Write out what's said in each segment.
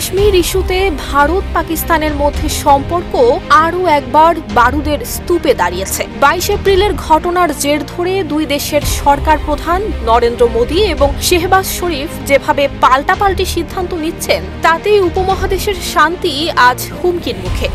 কাশ্মীর ইস্যুতে ভারত পাকিস্তানের মধ্যে সম্পর্ক আরও একবার বারুদের স্তূপে দাঁড়িয়েছে। 22 এপ্রিলের ঘটনার জের ধরে দুই দেশের সরকার প্রধান নরেন্দ্র মোদী এবং শেহবাজ শরীফ যেভাবে পাল্টাপাল্টি সিদ্ধান্ত নিচ্ছেন, তাতেই উপমহাদেশের শান্তি আজ হুমকির মুখে।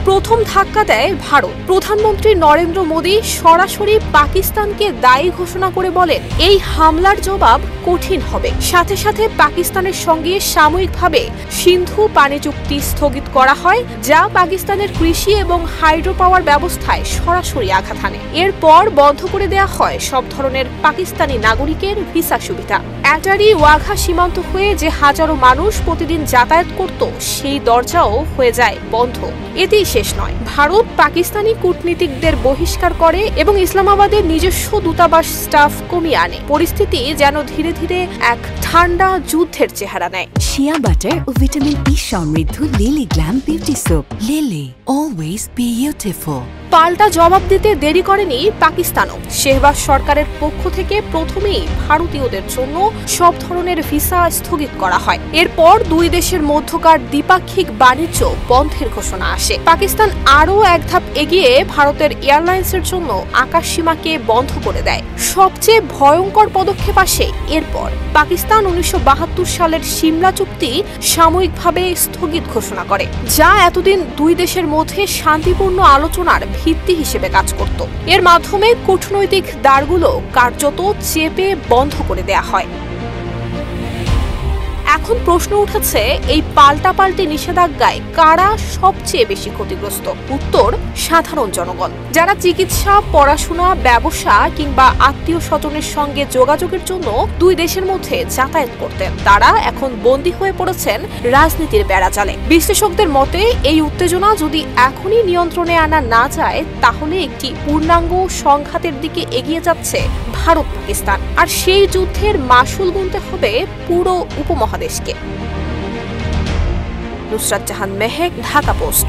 প্রথম ধাক্কা দেয় ভারত। প্রধানমন্ত্রী নরেন্দ্র মোদী সরাসরি পাকিস্তানকে দায়ী ঘোষণা করে বলেন, এই হামলার জবাব কঠিন হবে। সাথে সাথে পাকিস্তানের সঙ্গে সাময়িকভাবে সিন্ধু পানি চুক্তি স্থগিত করা হয়, যা পাকিস্তানের কৃষি এবং হাইড্রো পাওয়ার ব্যবস্থায় সরাসরি আঘাত হানে। এরপর বন্ধ করে দেয়া হয় সব ধরনের পাকিস্তানি নাগরিকের ভিসা সুবিধা। অ্যাটারি ওয়াঘা সীমান্ত হয়ে যে হাজারো মানুষ প্রতিদিন যাতায়াত করত, সেই দরজাও হয়ে যায় বন্ধ। এতেই শেষ নয়, ভারত পাকিস্তানি কূটনীতিকদের বহিষ্কার করে এবং ইসলামাবাদের নিজস্ব দূতাবাস স্টাফ কমিয়ে আনে। পরিস্থিতি যেন ধীরে ধীরে এক ঠান্ডা যুদ্ধের চেহারা নেয়। শিয়া বাটার ও ভিটামিন ই সমৃদ্ধ lily glam beauty soap. Lily, always beautiful. পাল্টা জবাব দিতে দেরি করেনি পাকিস্তানও। শেহবাজ সরকারের পক্ষ থেকে প্রথমেই ভারতীয়দের জন্য সব ধরনের ভিসা স্থগিত করা হয়। এরপর দুই দেশের মধ্যকার দ্বিপাক্ষিক বাণিজ্য বন্ধের ঘোষণা আসে। পাকিস্তান আরও এক ধাপ এগিয়ে ভারতের এয়ারলাইন্সের জন্য আকাশসীমাকে বন্ধ করে দেয়। সবচেয়ে ভয়ঙ্কর পদক্ষেপ আসে এরপর। পাকিস্তান 1972 সালের সিমলা চুক্তি সাময়িকভাবে স্থগিত ঘোষণা করে, যা এতদিন দুই দেশের মধ্যে শান্তিপূর্ণ আলোচনার ভিত্তি হিসেবে কাজ করত। এর মাধ্যমে কূটনৈতিক দ্বারগুলো কার্যত চেপে বন্ধ করে দেয়া হয়। এখন প্রশ্ন উঠেছে, এই পাল্টাপাল্টি নিষেধাজ্ঞায় কারা সবচেয়ে বেশি ক্ষতিগ্রস্ত? উত্তর, সাধারণ জনগণ। যারা চিকিৎসা, পড়াশোনা, ব্যবসা কিংবা আত্মীয় স্বজনের সঙ্গে যোগাযোগের জন্য দুই দেশের মধ্যে যাতায়াত করতেন, তারা এখন বন্দী হয়ে পড়েছেন রাজনীতির বেড়াজালে। বিশ্লেষকদের মতে, এই উত্তেজনা যদি এখনই নিয়ন্ত্রণে আনা না যায়, তাহলে একটি পূর্ণাঙ্গ সংঘাতের দিকে এগিয়ে যাচ্ছে ভারত পাকিস্তান। আর সেই যুদ্ধের মাসুল গুনতে হবে পুরো উপমহাদেশকে। নুসরাত জাহান মেহেক, ঢাকা পোস্ট।